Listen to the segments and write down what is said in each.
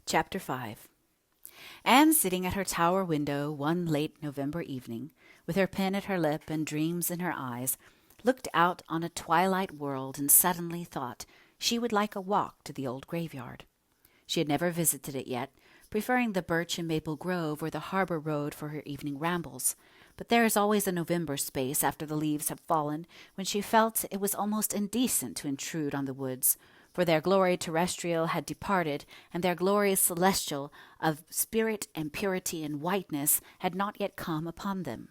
Chapter 5. Anne, sitting at her tower window one late November evening, with her pen at her lip and dreams in her eyes, looked out on a twilight world and suddenly thought she would like a walk to the old graveyard. She had never visited it yet, preferring the birch and maple grove or the harbor road for her evening rambles. But there is always a November space after the leaves have fallen when she felt it was almost indecent to intrude on the woods, for their glory terrestrial had departed, and their glory celestial of spirit and purity and whiteness had not yet come upon them.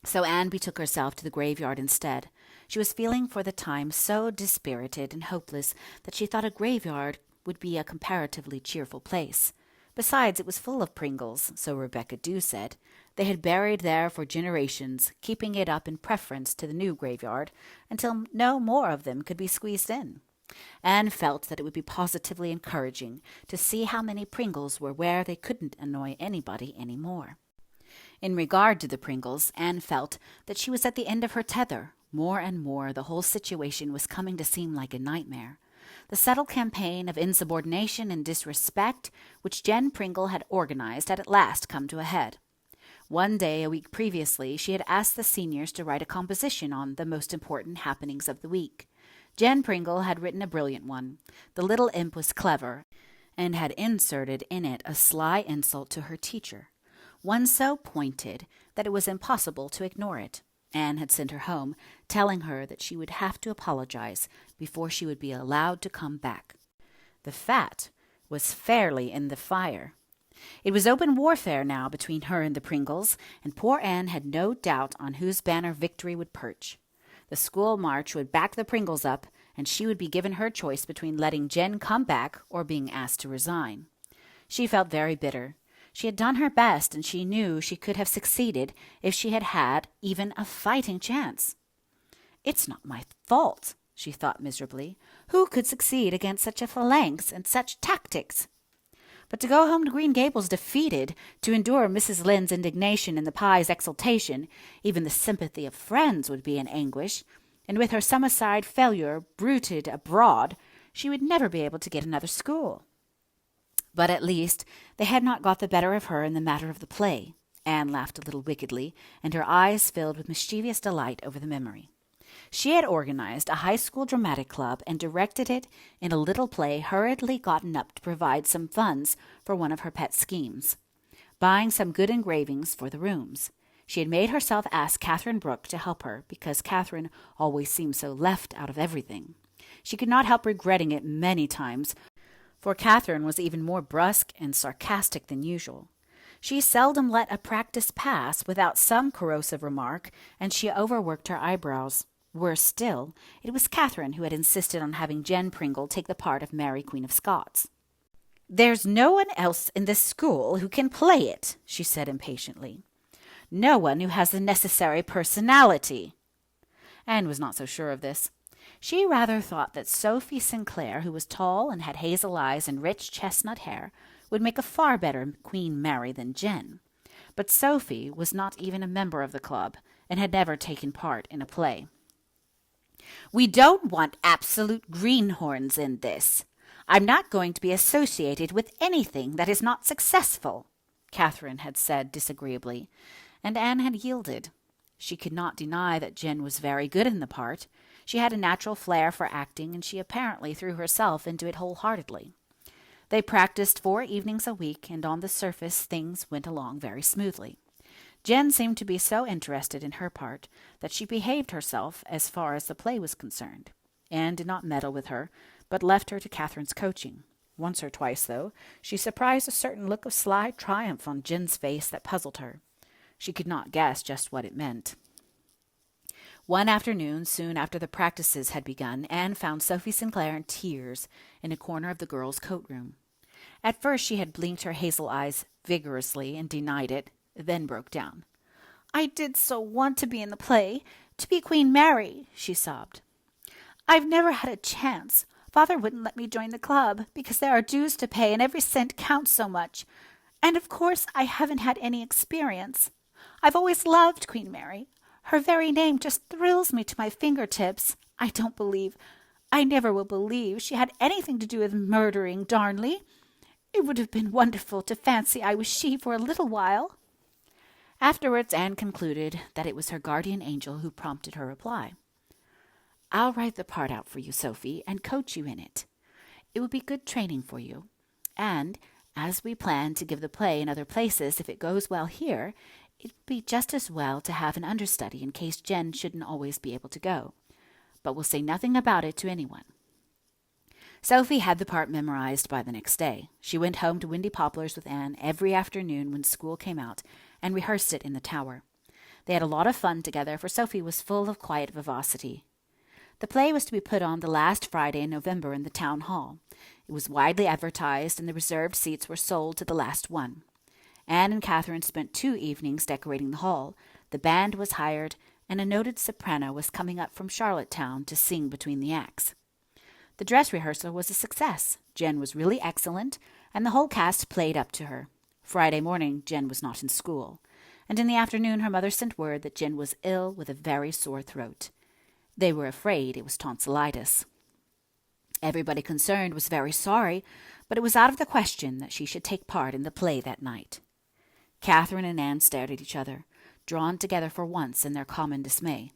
So Anne betook herself to the graveyard instead. She was feeling for the time so dispirited and hopeless that she thought a graveyard would be a comparatively cheerful place. Besides, it was full of Pringles, so Rebecca Dew said. They had buried there for generations, keeping it up in preference to the new graveyard, until no more of them could be squeezed in. Anne felt that it would be positively encouraging to see how many Pringles were where they couldn't annoy anybody any more. In regard to the Pringles, Anne felt that she was at the end of her tether. More and more the whole situation was coming to seem like a nightmare. The subtle campaign of insubordination and disrespect which Jen Pringle had organized had at last come to a head. One day a week previously she had asked the seniors to write a composition on the most important happenings of the week. Jen Pringle had written a brilliant one. The little imp was clever, and had inserted in it a sly insult to her teacher, one so pointed that it was impossible to ignore it. Anne had sent her home, telling her that she would have to apologize before she would be allowed to come back. The fat was fairly in the fire. It was open warfare now between her and the Pringles, and poor Anne had no doubt on whose banner victory would perch. The school march would back the Pringles up, and she would be given her choice between letting Jen come back or being asked to resign. She felt very bitter. She had done her best, and she knew she could have succeeded if she had had even a fighting chance. "It's not my fault," she thought miserably. "Who could succeed against such a phalanx and such tactics?" But to go home to Green Gables defeated, to endure Mrs. Lynde's indignation and the Pyes' exultation, even the sympathy of friends would be in anguish, and with her summer-side failure bruited abroad, she would never be able to get another school. But at least they had not got the better of her in the matter of the play. Anne laughed a little wickedly, and her eyes filled with mischievous delight over the memory. She had organized a high school dramatic club and directed it in a little play hurriedly gotten up to provide some funds for one of her pet schemes, buying some good engravings for the rooms. She had made herself ask Catherine Brooke to help her because Catherine always seemed so left out of everything. She could not help regretting it many times, for Catherine was even more brusque and sarcastic than usual. She seldom let a practice pass without some corrosive remark, and she overworked her eyebrows. Worse still, it was Catherine who had insisted on having Jen Pringle take the part of Mary Queen of Scots. "There's no one else in this school who can play it," she said impatiently. "No one who has the necessary personality." Anne was not so sure of this. She rather thought that Sophie Sinclair, who was tall and had hazel eyes and rich chestnut hair, would make a far better Queen Mary than Jen. But Sophie was not even a member of the club, and had never taken part in a play. "We don't want absolute greenhorns in this. I'm not going to be associated with anything that is not successful," Catherine had said disagreeably, and Anne had yielded. She could not deny that Jen was very good in the part. She had a natural flair for acting, and she apparently threw herself into it wholeheartedly. They practiced 4 evenings a week, and on the surface things went along very smoothly. Jen seemed to be so interested in her part that she behaved herself as far as the play was concerned. Anne did not meddle with her, but left her to Catherine's coaching. Once or twice, though, she surprised a certain look of sly triumph on Jen's face that puzzled her. She could not guess just what it meant. One afternoon, soon after the practices had begun, Anne found Sophie Sinclair in tears in a corner of the girls' coat-room. At first she had blinked her hazel eyes vigorously and denied it, then broke down. "I did so want to be in the play, to be Queen Mary," she sobbed. "I've never had a chance. Father wouldn't let me join the club, because there are dues to pay and every cent counts so much. And of course I haven't had any experience. I've always loved Queen Mary. Her very name just thrills me to my fingertips. I never will believe she had anything to do with murdering Darnley. It would have been wonderful to fancy I was she for a little while." Afterwards Anne concluded that it was her guardian angel who prompted her reply. "I'll write the part out for you, Sophie, and coach you in it. It would be good training for you. And, as we plan to give the play in other places if it goes well here, it would be just as well to have an understudy in case Jen shouldn't always be able to go. But we'll say nothing about it to anyone." Sophie had the part memorized by the next day. She went home to Windy Poplars with Anne every afternoon when school came out and rehearsed it in the tower. They had a lot of fun together, for Sophie was full of quiet vivacity. The play was to be put on the last Friday in November in the town hall. It was widely advertised, and the reserved seats were sold to the last one. Anne and Catherine spent 2 evenings decorating the hall. The band was hired, and a noted soprano was coming up from Charlottetown to sing between the acts. The dress rehearsal was a success. Jen was really excellent, and the whole cast played up to her. Friday morning, Jen was not in school, and in the afternoon her mother sent word that Jen was ill with a very sore throat. They were afraid it was tonsillitis. Everybody concerned was very sorry, but it was out of the question that she should take part in the play that night. Catherine and Anne stared at each other, drawn together for once in their common dismay.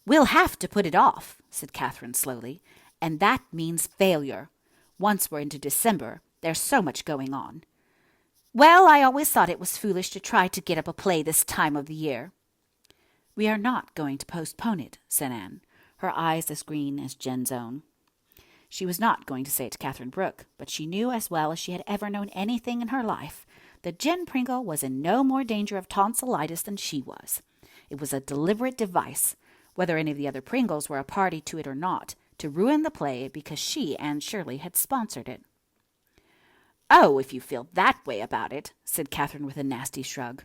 "We'll have to put it off," said Catherine slowly, "and that means failure. Once we're into December, there's so much going on." "Well, I always thought it was foolish to try to get up a play this time of the year." "We are not going to postpone it," said Anne, her eyes as green as Jen's own. She was not going to say it to Catherine Brooke, but she knew as well as she had ever known anything in her life that Jen Pringle was in no more danger of tonsillitis than she was. It was a deliberate device, whether any of the other Pringles were a party to it or not, to ruin the play because she, Anne Shirley, had sponsored it. "Oh, if you feel that way about it," said Catherine with a nasty shrug.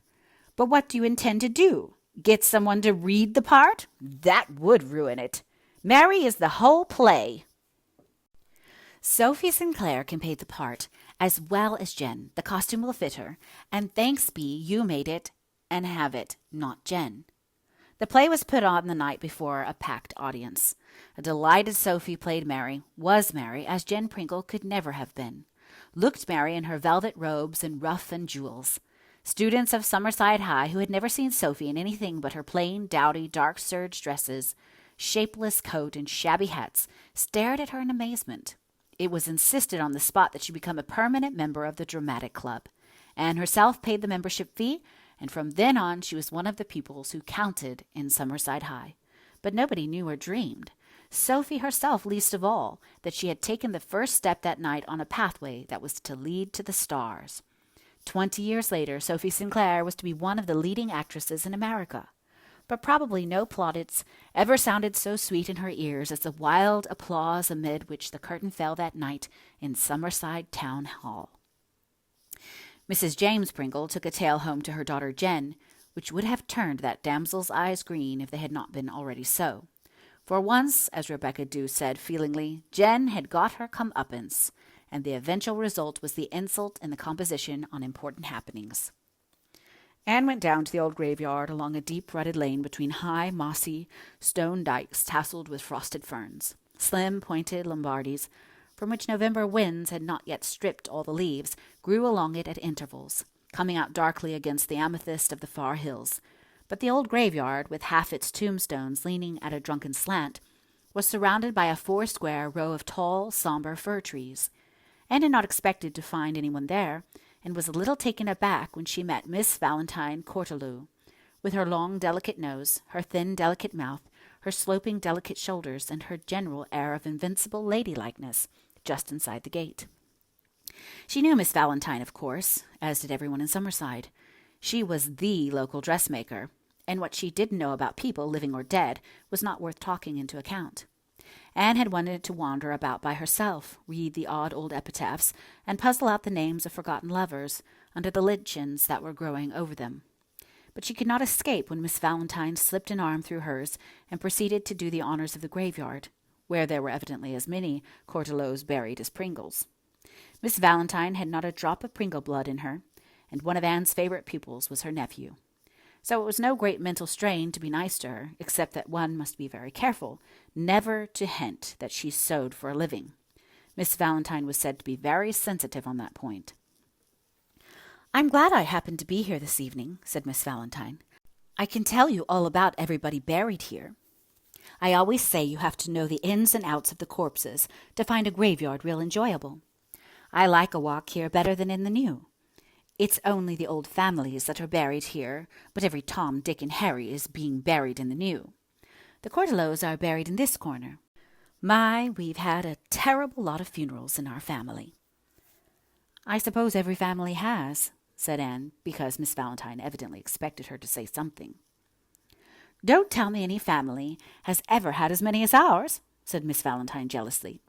"But what do you intend to do? Get someone to read the part? That would ruin it. Mary is the whole play." "Sophie Sinclair can play the part as well as Jen. The costume will fit her, and thanks be you made it and have it, not Jen." The play was put on the night before a packed audience. A delighted Sophie played Mary, was Mary, as Jen Pringle could never have been. Looked Mary in her velvet robes and ruff and jewels. Students of Summerside High, who had never seen Sophie in anything but her plain, dowdy, dark serge dresses, shapeless coat, and shabby hats, stared at her in amazement. It was insisted on the spot that she become a permanent member of the Dramatic Club. Anne herself paid the membership fee, and from then on she was one of the pupils who counted in Summerside High. But nobody knew or dreamed, Sophie herself least of all, that she had taken the first step that night on a pathway that was to lead to the stars. 20 years later, Sophie Sinclair was to be one of the leading actresses in America. But probably no plaudits ever sounded so sweet in her ears as the wild applause amid which the curtain fell that night in Summerside Town Hall. Mrs. James Pringle took a tale home to her daughter Jen, which would have turned that damsel's eyes green if they had not been already so. For once, as Rebecca Dew said feelingly, Jen had got her comeuppance, and the eventual result was the insult in the composition on important happenings. Anne went down to the old graveyard along a deep rutted lane between high, mossy stone dikes tasseled with frosted ferns. Slim, pointed Lombardies, from which November winds had not yet stripped all the leaves, grew along it at intervals, coming out darkly against the amethyst of the far hills. But the old graveyard, with half its tombstones leaning at a drunken slant, was surrounded by a 4-square row of tall, somber fir trees. Anne had not expected to find anyone there, and was a little taken aback when she met Miss Valentine Cortelyou, with her long, delicate nose, her thin, delicate mouth, her sloping, delicate shoulders, and her general air of invincible ladylikeness, just inside the gate. She knew Miss Valentine, of course, as did everyone in Summerside. She was the local dressmaker, and what she didn't know about people, living or dead, was not worth talking into account. Anne had wanted to wander about by herself, read the odd old epitaphs, and puzzle out the names of forgotten lovers under the lichens that were growing over them. But she could not escape when Miss Valentine slipped an arm through hers and proceeded to do the honors of the graveyard, where there were evidently as many Cortelyous buried as Pringles. Miss Valentine had not a drop of Pringle blood in her, and one of Anne's favorite pupils was her nephew. So it was no great mental strain to be nice to her, except that one must be very careful never to hint that she sewed for a living. Miss Valentine was said to be very sensitive on that point. "I'm glad I happened to be here this evening," said Miss Valentine. "I can tell you all about everybody buried here. I always say you have to know the ins and outs of the corpses to find a graveyard real enjoyable. I like a walk here better than in the new. It's only the old families that are buried here, but every Tom, Dick, and Harry is being buried in the new. The Cordelows are buried in this corner. My, we've had a terrible lot of funerals in our family." "I suppose every family has," said Anne, because Miss Valentine evidently expected her to say something. "Don't tell me any family has ever had as many as ours," said Miss Valentine jealously.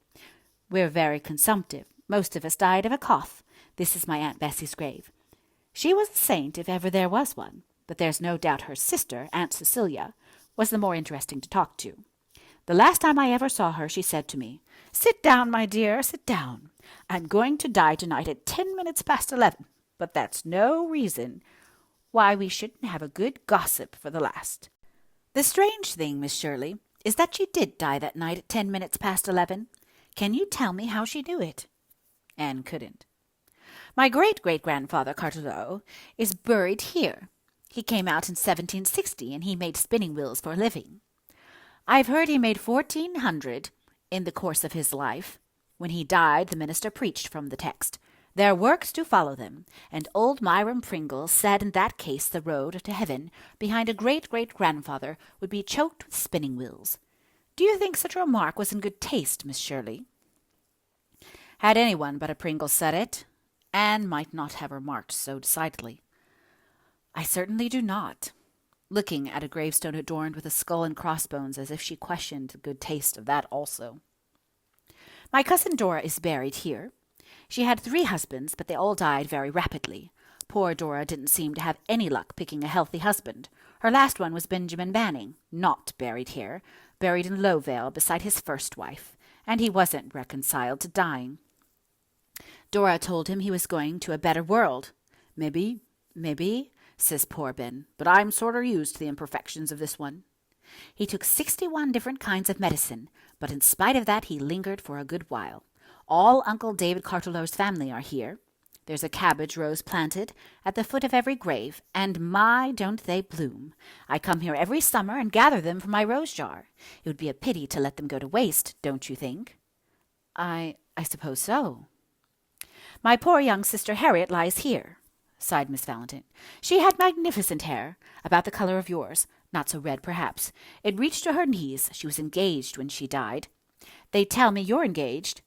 "We're very consumptive. Most of us died of a cough. This is my Aunt Bessie's grave. She was a saint if ever there was one, but there's no doubt her sister, Aunt Cecilia, was the more interesting to talk to. The last time I ever saw her, she said to me, 'Sit down, my dear, sit down. I'm going to die tonight at 10 minutes past 11, but that's no reason why we shouldn't have a good gossip for the last.' The strange thing, Miss Shirley, is that she did die that night at 10 minutes past 11. Can you tell me how she knew it?" Anne couldn't. "My great-great-grandfather Cartelo is buried here. He came out in 1760, and he made spinning wheels for a living. I've heard he made 1,400 in the course of his life. When he died, the minister preached from the text, 'Their works do follow them,' and old Myron Pringle said in that case the road to heaven behind a great-great-grandfather would be choked with spinning wheels. Do you think such a remark was in good taste, Miss Shirley?" Had anyone but a Pringle said it, Anne might not have remarked so decidedly. "I certainly do not," looking at a gravestone adorned with a skull and crossbones as if she questioned the good taste of that also. "My cousin Dora is buried here. She had 3 husbands, but they all died very rapidly. Poor Dora didn't seem to have any luck picking a healthy husband. Her last one was Benjamin Banning, not buried here, buried in Lowvale beside his first wife, and he wasn't reconciled to dying. Dora told him he was going to a better world. 'Maybe, says poor Ben, "but I'm sorter used to the imperfections of this one." He took 61 different kinds of medicine, but in spite of that he lingered for a good while. All Uncle David Cartelow's family are here. There's a cabbage rose planted at the foot of every grave, and my, don't they bloom. I come here every summer and gather them from my rose jar. It would be a pity to let them go to waste, don't you think?" I suppose so." "My poor young sister Harriet lies here," sighed Miss Valentine. "She had magnificent hair, about the color of yours, not so red perhaps. It reached to her knees. She was engaged when she died. They tell me you're engaged.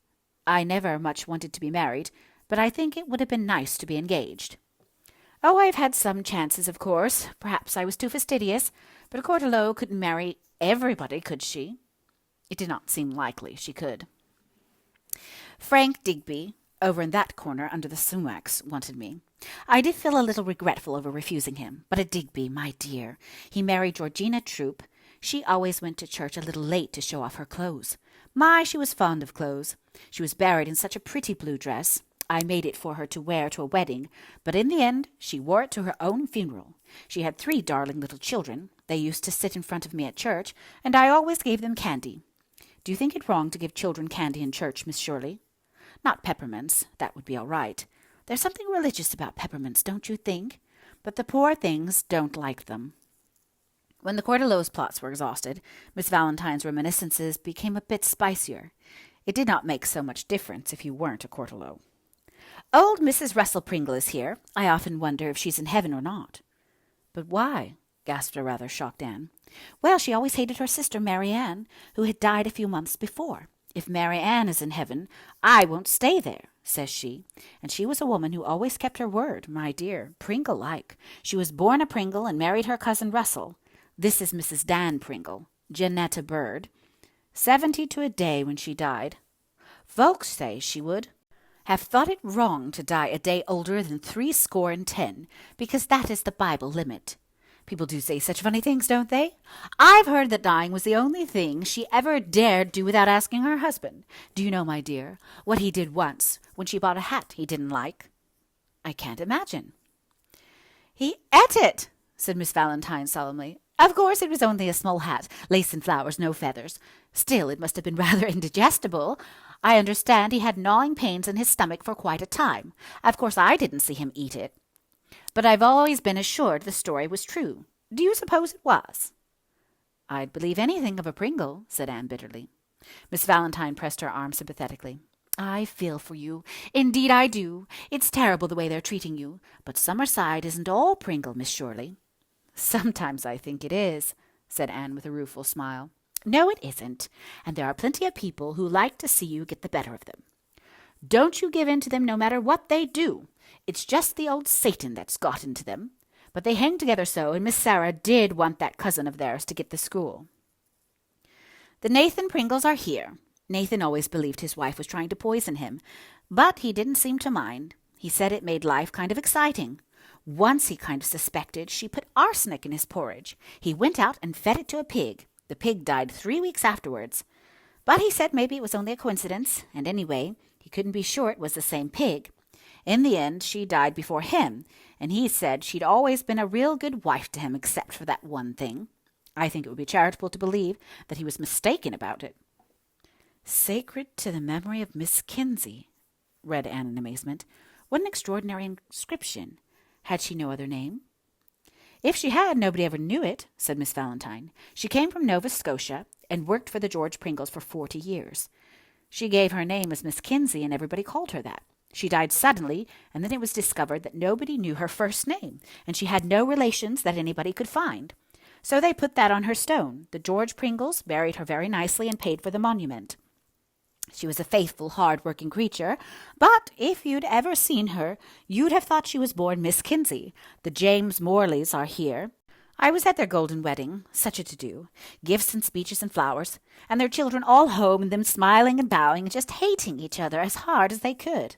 I never much wanted to be married, but I think it would have been nice to be engaged." "Oh, I've had some chances, of course. Perhaps I was too fastidious, but Cordelow couldn't marry everybody, could she?" It did not seem likely she could. "Frank Digby, over in that corner under the sumacs, wanted me. I did feel a little regretful over refusing him, but a Digby, my dear. He married Georgina Troop. She always went to church a little late to show off her clothes. My, she was fond of clothes. She was buried in such a pretty blue dress. I made it for her to wear to a wedding, but in the end she wore it to her own funeral. She had 3 darling little children. They used to sit in front of me at church, and I always gave them candy. Do you think it wrong to give children candy in church, Miss Shirley? Not peppermints. That would be all right. There's something religious about peppermints, don't you think? But the poor things don't like them." When the Cordelows' plots were exhausted, Miss Valentine's reminiscences became a bit spicier. It did not make so much difference if you weren't a Cordelow. "Old Mrs. Russell Pringle is here. I often wonder if she's in heaven or not." "But why?" gasped a rather shocked Anne. "Well, she always hated her sister Mary Ann, who had died a few months before. 'If Mary Ann is in heaven, I won't stay there,' says she. And she was a woman who always kept her word, my dear, Pringle-like. She was born a Pringle and married her cousin Russell. This is Mrs. Dan Pringle, Janetta Bird. 70 to a day when she died. Folks say she would have thought it wrong to die a day older than 70, because that is the Bible limit. People do say such funny things, don't they? I've heard that dying was the only thing she ever dared do without asking her husband. Do you know, my dear, what he did once when she bought a hat he didn't like?" "I can't imagine." "He ate it," said Miss Valentine solemnly. "Of course it was only a small hat, lace and flowers, no feathers. Still, it must have been rather indigestible. I understand he had gnawing pains in his stomach for quite a time. Of course, I didn't see him eat it. But I've always been assured the story was true. Do you suppose it was?" "I'd believe anything of a Pringle," said Anne bitterly. Miss Valentine pressed her arm sympathetically. "I feel for you. Indeed I do. It's terrible the way they're treating you. But Summerside isn't all Pringle, Miss Shirley." "Sometimes I think it is," said Anne with a rueful smile. "No, it isn't. And there are plenty of people who like to see you get the better of them. Don't you give in to them no matter what they do. It's just the old Satan that's got into them. But they hang together so, and Miss Sarah did want that cousin of theirs to get the school." "The Nathan Pringles are here. Nathan always believed his wife was trying to poison him, but he didn't seem to mind. He said it made life kind of exciting. Once he kind of suspected she put arsenic in his porridge. He went out and fed it to a pig. The pig died 3 weeks afterwards. But he said maybe it was only a coincidence, and anyway, he couldn't be sure it was the same pig. In the end, she died before him, and he said she'd always been a real good wife to him except for that one thing. I think it would be charitable to believe that he was mistaken about it." "Sacred to the memory of Miss Kinsey," read Anne in amazement. "What an extraordinary inscription. Had she no other name?" "If she had, nobody ever knew it," said Miss Valentine. "She came from Nova Scotia and worked for the George Pringles for 40 years. She gave her name as Miss Kinsey, and everybody called her that. She died suddenly, and then it was discovered that nobody knew her first name, and she had no relations that anybody could find. So they put that on her stone. The George Pringles buried her very nicely and paid for the monument. She was a faithful, hard-working creature, but if you'd ever seen her, you'd have thought she was born Miss Kinsey. The James Morleys are here. I was at their golden wedding, such a to-do, gifts and speeches and flowers, and their children all home and them smiling and bowing and just hating each other as hard as they could."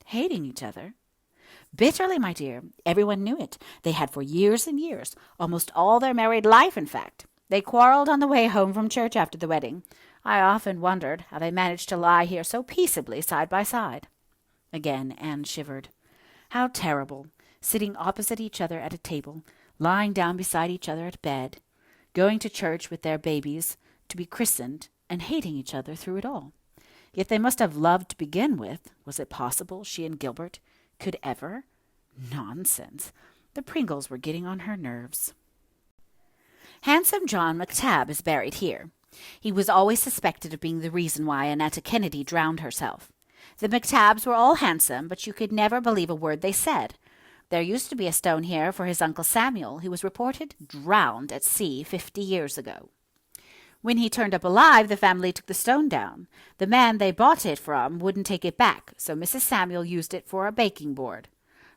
"Hating each other?" "Bitterly, my dear. Everyone knew it. They had for years and years, almost all their married life, in fact. They quarreled on the way home from church after the wedding. I often wondered how they managed to lie here so peaceably side by side." Again Anne shivered. How terrible, sitting opposite each other at a table, lying down beside each other at bed, going to church with their babies to be christened, and hating each other through it all. Yet they must have loved to begin with. Was it possible she and Gilbert could ever? Nonsense. The Pringles were getting on her nerves. "Handsome John McTabb is buried here. He was always suspected of being the reason why Annetta Kennedy drowned herself. The McTabbs were all handsome, but you could never believe a word they said. There used to be a stone here for his Uncle Samuel, who was reported drowned at sea 50 years ago. When he turned up alive, the family took the stone down. The man they bought it from wouldn't take it back, so Mrs. Samuel used it for a baking board.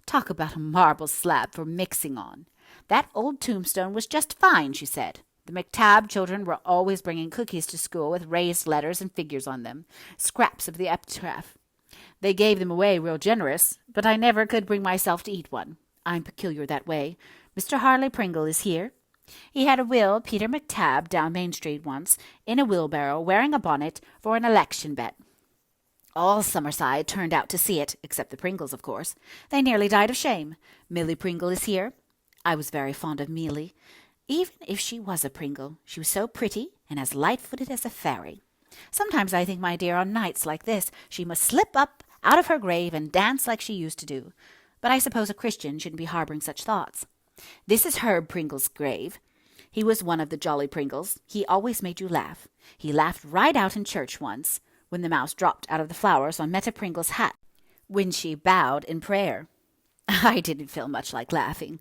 Talk about a marble slab for mixing on. That old tombstone was just fine, she said. The McTabb children were always bringing cookies to school with raised letters and figures on them, scraps of the epitaph. They gave them away real generous, but I never could bring myself to eat one. I'm peculiar that way. Mr. Harley Pringle is here. He had a Will Peter McTabb down Main Street once, in a wheelbarrow, wearing a bonnet, for an election bet. All Summerside turned out to see it, except the Pringles, of course. They nearly died of shame. Milly Pringle is here. I was very fond of Milly. Even if she was a Pringle, she was so pretty and as light-footed as a fairy. Sometimes I think, my dear, on nights like this, she must slip up out of her grave and dance like she used to do. But I suppose a Christian shouldn't be harboring such thoughts. This is Herb Pringle's grave. He was one of the jolly Pringles. He always made you laugh. He laughed right out in church once, when the mouse dropped out of the flowers on Meta Pringle's hat, when she bowed in prayer. I didn't feel much like laughing.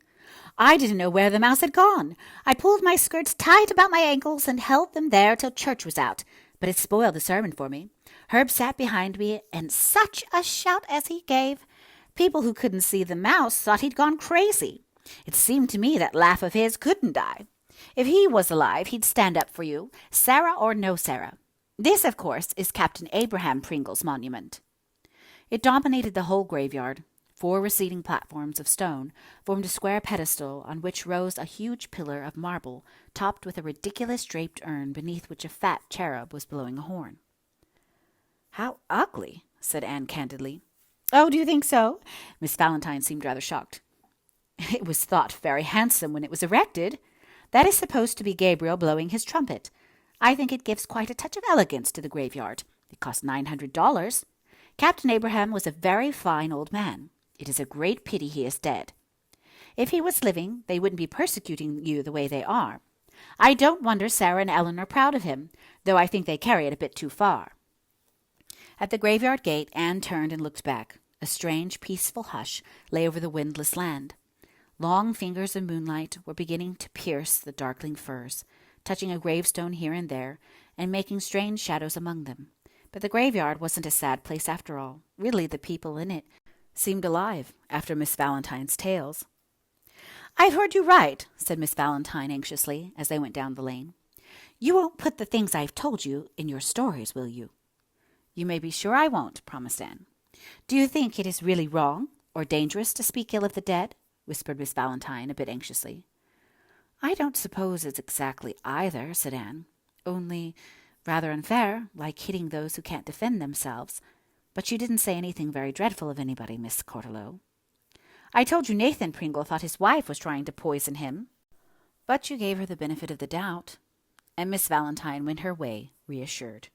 I didn't know where the mouse had gone. I pulled my skirts tight about my ankles and held them there till church was out, but it spoiled the sermon for me. Herb sat behind me, and such a shout as he gave! People who couldn't see the mouse thought he'd gone crazy. It seemed to me that laugh of his couldn't die. If he was alive, he'd stand up for you, Sarah or no Sarah. This, of course, is Captain Abraham Pringle's monument. It dominated the whole graveyard. 4 receding platforms of stone formed a square pedestal on which rose a huge pillar of marble topped with a ridiculous draped urn beneath which a fat cherub was blowing a horn. "How ugly," said Anne candidly. "Oh, do you think so?" Miss Valentine seemed rather shocked. "It was thought very handsome when it was erected. That is supposed to be Gabriel blowing his trumpet. I think it gives quite a touch of elegance to the graveyard. It cost $900. Captain Abraham was a very fine old man. It is a great pity he is dead. If he was living, they wouldn't be persecuting you the way they are. I don't wonder Sarah and Ellen are proud of him, though I think they carry it a bit too far." At the graveyard gate, Anne turned and looked back. A strange, peaceful hush lay over the windless land. Long fingers of moonlight were beginning to pierce the darkling firs, touching a gravestone here and there, and making strange shadows among them. But the graveyard wasn't a sad place after all. Really, the people in it seemed alive after Miss Valentine's tales. "I've heard you right," said Miss Valentine anxiously as they went down the lane. "You won't put the things I've told you in your stories, will you?" "You may be sure I won't," promised Anne. "Do you think it is really wrong or dangerous to speak ill of the dead?" whispered Miss Valentine a bit anxiously. "I don't suppose it's exactly either," said Anne. "Only rather unfair, like hitting those who can't defend themselves. But you didn't say anything very dreadful of anybody, Miss Cordelow." "I told you Nathan Pringle thought his wife was trying to poison him." "But you gave her the benefit of the doubt." And Miss Valentine went her way, reassured.